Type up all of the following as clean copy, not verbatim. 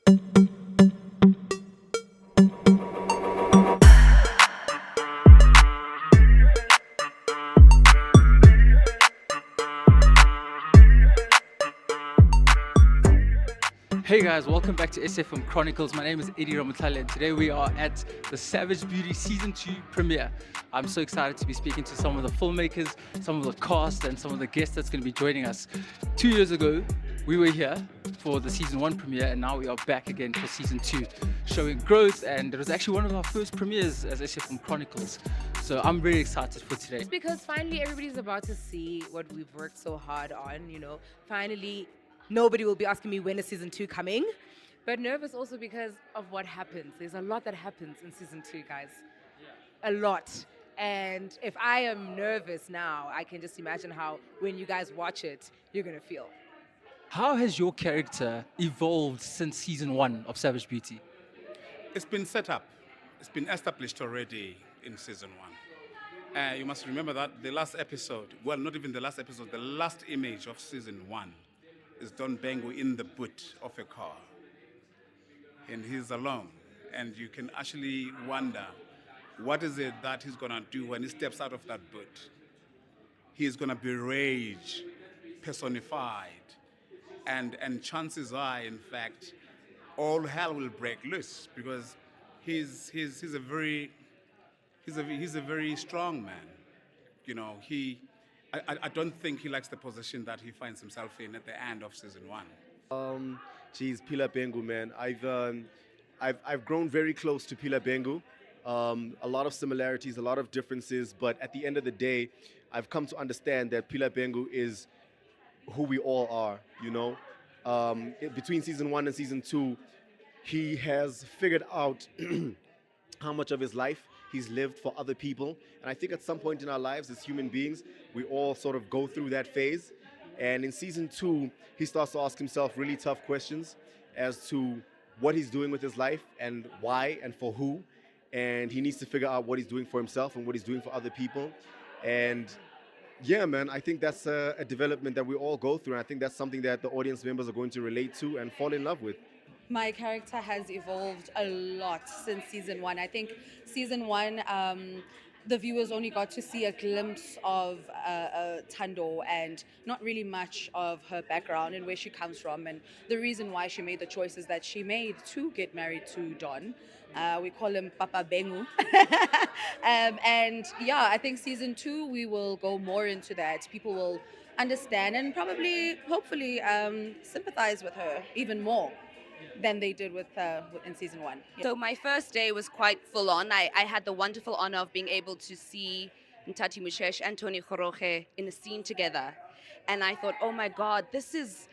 Hey guys, welcome back to SFM Chronicles. My name is Eddie Ramutale and today we are at the Savage Beauty Season 2 premiere. I'm so excited to be speaking to some of the filmmakers, some of the cast and some of the guests that's going to be joining us. 2 years ago, we were here for the Season 1 premiere and now we are back again for Season 2, showing growth, and it was actually one of our first premieres as SFM Chronicles. So I'm very excited for today. It's because finally everybody's about to see what we've worked so hard on, finally. Nobody will be asking me when is season 2 coming, but nervous also because of what happens. There's a lot that happens in season 2, guys. Yeah. A lot. And if I am nervous now, I can just imagine how when you guys watch it, you're going to feel. How has your character evolved since season 1 of Savage Beauty? It's been set up. It's been established already in season 1. You must remember that the last episode, well, not even the last episode, the last image of season 1 is Don Bengu in the boot of a car. And he's alone. And you can actually wonder, what is it that he's going to do when he steps out of that boot? He's going to be rage personified. And chances are, in fact, all hell will break loose because he's a very strong man. I don't think he likes the position that he finds himself in at the end of season 1. Pila Bengu, man. I've grown very close to Pila Bengu. A lot of similarities, a lot of differences, but at the end of the day, I've come to understand that Pila Bengu is who we all are, Between season 1 and season 2, he has figured out how much of his life he's lived for other people. And I think at some point in our lives as human beings, we all sort of go through that phase. And in season 2, he starts to ask himself really tough questions as to what he's doing with his life and why and for who. And he needs to figure out what he's doing for himself and what he's doing for other people. And yeah, man, I think that's a development that we all go through. And I think that's something that the audience members are going to relate to and fall in love with. My character has evolved a lot since season 1. I think season 1, the viewers only got to see a glimpse of Thando and not really much of her background and where she comes from and the reason why she made the choices that she made to get married to Don. We call him Papa Bengu. And yeah, I think season 2, we will go more into that. People will understand and probably, hopefully, sympathize with her even more than they did in season 1. Yeah. So my first day was quite full on. I had the wonderful honor of being able to see Nthati Moshesh and Tony Khoroge in a scene together. And I thought, oh my God, this is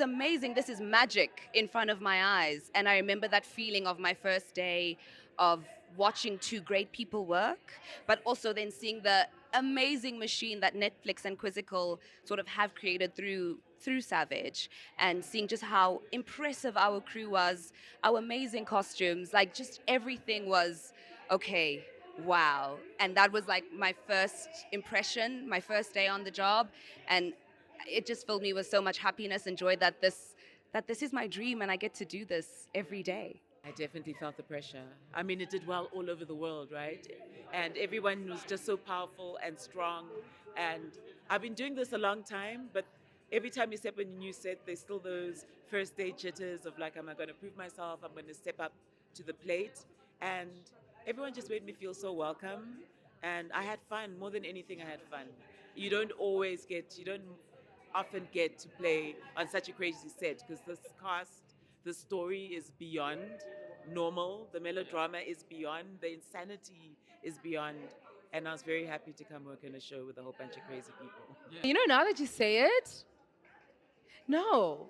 amazing. This is magic in front of my eyes. And I remember that feeling of my first day of watching 2 great people work, but also then seeing the amazing machine that Netflix and Quizzical sort of have created through Savage, and seeing just how impressive our crew was, our amazing costumes, like just everything was okay, wow. And that was like my first impression, my first day on the job, and it just filled me with so much happiness and joy that this is my dream and I get to do this every day. I definitely felt the pressure. I mean, it did well all over the world, right? And everyone was just so powerful and strong. And I've been doing this a long time, but every time you step on a new set, there's still those first day jitters of like, am I going to prove myself? I'm going to step up to the plate. And everyone just made me feel so welcome. And I had fun. More than anything, I had fun. You don't often get to play on such a crazy set because this cast, the story is beyond normal. The melodrama is beyond. The insanity is beyond. And I was very happy to come work on a show with a whole bunch of crazy people. Yeah. Now that you say it, no,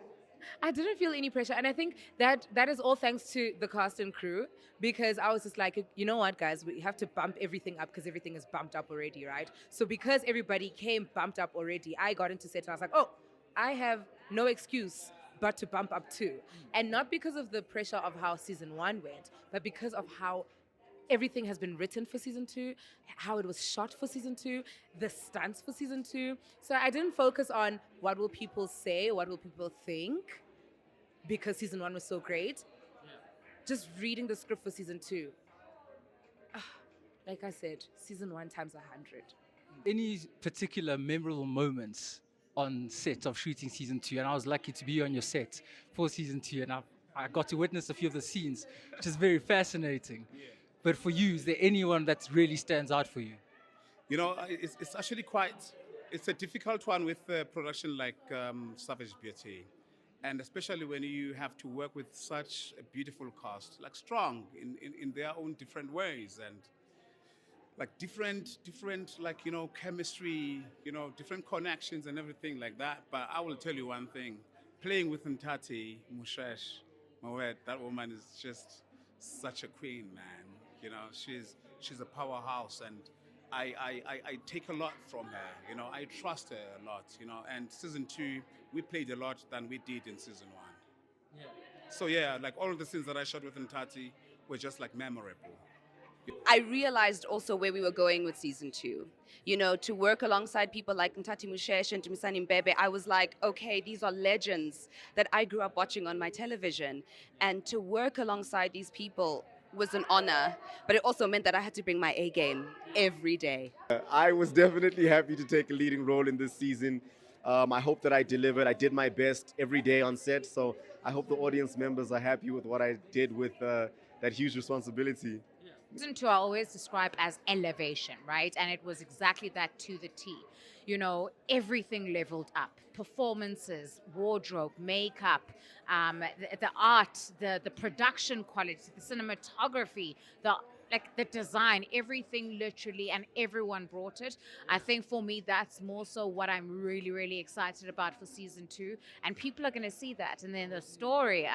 I didn't feel any pressure. And I think that is all thanks to the cast and crew, because I was just like, you know what, guys, we have to bump everything up because everything is bumped up already, right? So because everybody came bumped up already, I got into set and I was like, oh, I have no excuse but to bump up too. And not because of the pressure of how season 1 went, but because of how everything has been written for season 2, how it was shot for season 2, the stunts for season 2. So I didn't focus on what will people say, what will people think. because season 1 was so great. Just reading the script for season 2. Like I said, season 1 times 100. Any particular memorable moments on set of shooting season 2? And I was lucky to be on your set for season 2, and I got to witness a few of the scenes, which is very fascinating. But for you, is there anyone that really stands out for you? You know, it's actually it's a difficult one with a production like Savage Beauty. And especially when you have to work with such a beautiful cast, like strong in their own different ways, and like different like, you know, chemistry, you know, different connections and everything like that. But I will tell you one thing, playing with Nthati Moshesh, my word, that woman is just such a queen, man. You know, she's a powerhouse, and I take a lot from her. You know, I trust her a lot, you know. And season 2, we played a lot than we did in season 1. Yeah. So yeah, like all of the scenes that I shot with Nthati were just like memorable. I realized also where we were going with season 2. You know, to work alongside people like Nthati Moshesh and Dumisani Mbebe, I was like, okay, these are legends that I grew up watching on my television. And to work alongside these people was an honor, but it also meant that I had to bring my A game every day. I was definitely happy to take a leading role in this season. I hope that I delivered. I did my best every day on set, so I hope the audience members are happy with what I did with that huge responsibility. Season 2 I always describe as elevation, right? And it was exactly that to the T. You know, everything leveled up. Performances, wardrobe, makeup, the art, the production quality, the cinematography, the design, everything literally, and everyone brought it. I think for me, that's more so what I'm really, really excited about for season 2. And people are going to see that. And then the story,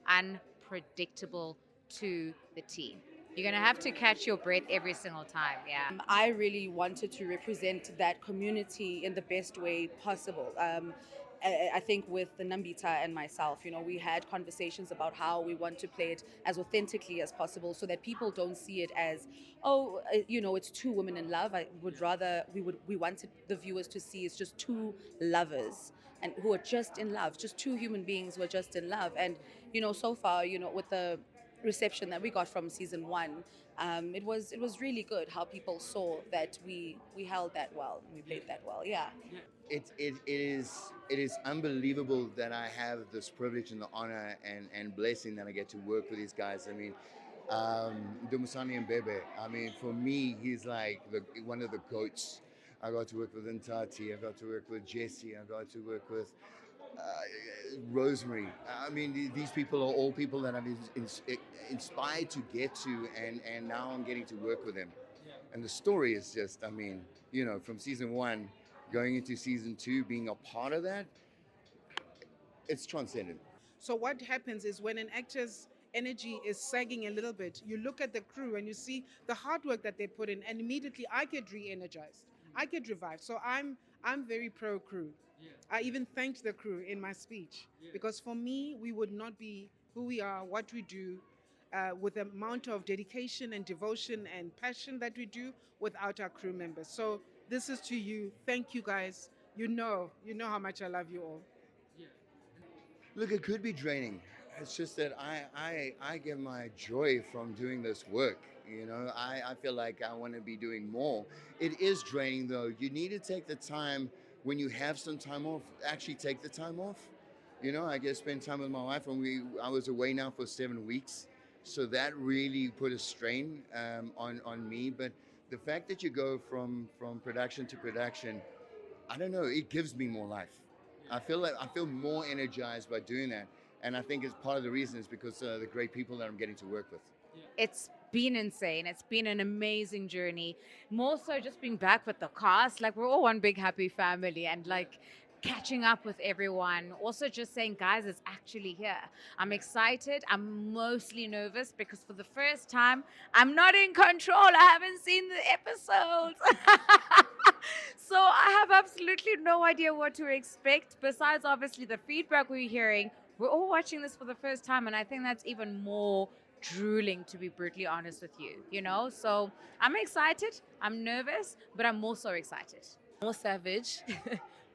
unpredictable to the T. You're going to have to catch your breath every single time, yeah. I really wanted to represent that community in the best way possible. I think with the Nambitha and myself, you know, we had conversations about how we want to play it as authentically as possible, so that people don't see it as, you know, it's two women in love. I would rather, we wanted the viewers to see it's just two lovers, and who are just in love, just two human beings who are just in love. And, you know, so far, you know, with the reception that we got from season 1, it was really good how people saw that we held that well, and we played that well. Yeah. It is unbelievable that I have this privilege and the honor and blessing that I get to work with these guys. I mean, Dumisani Mbebe, I mean, for me, he's like one of the GOATs. I got to work with Nthati, I got to work with Jesse, I got to work with Rosemary. I mean, these people are all people that I'm inspired to get to, and now I'm getting to work with them. And the story is just, I mean, you know, from season 1 going into season 2, being a part of that, it's transcendent. So what happens is when an actor's energy is sagging a little bit, you look at the crew and you see the hard work that they put in, and immediately I get re-energized. I get revived. So I'm very pro crew. I even thanked the crew in my speech, because for me, we would not be who we are, what we do, with the amount of dedication and devotion and passion that we do without our crew members. So this is to you. Thank you, guys. You know how much I love you all. Look, it could be draining. It's just that I get my joy from doing this work. You know, I feel like I want to be doing more. It is draining, though. You need to take the time. When you have some time off, actually take the time off. You know, I get to spend time with my wife, and I was away now for 7 weeks. So that really put a strain on me. But the fact that you go from production to production, I don't know, it gives me more life. I feel more energized by doing that. And I think it's part of the reason is because of the great people that I'm getting to work with. It's been insane. It's been an amazing journey. More so just being back with the cast. Like, we're all one big happy family, and like catching up with everyone. Also just saying, guys, it's actually here. I'm excited. I'm mostly nervous because for the first time, I'm not in control. I haven't seen the episodes. So I have absolutely no idea what to expect, besides obviously the feedback we're hearing. We're all watching this for the first time, and I think that's even more drooling, to be brutally honest with you, you know? So I'm excited, I'm nervous, but I'm more so excited. More savage,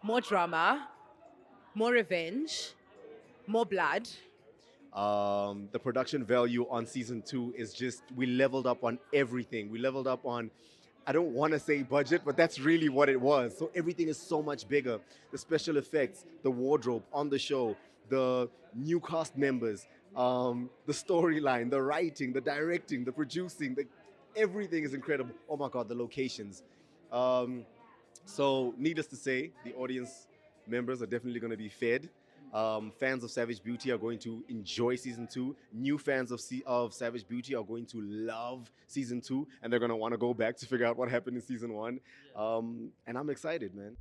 more drama, more revenge, More blood. The production value on season 2 is just, we leveled up on everything. We leveled up on, I don't want to say budget, but that's really what it was. So everything is so much bigger. The special effects, the wardrobe on the show, the new cast members, the storyline, the writing, the directing, the producing, everything is incredible. Oh my God, the locations. So needless to say, the audience members are definitely going to be fed. Fans of Savage Beauty are going to enjoy season 2. New fans of Savage Beauty are going to love season 2, and they're going to want to go back to figure out what happened in season 1. And I'm excited, man.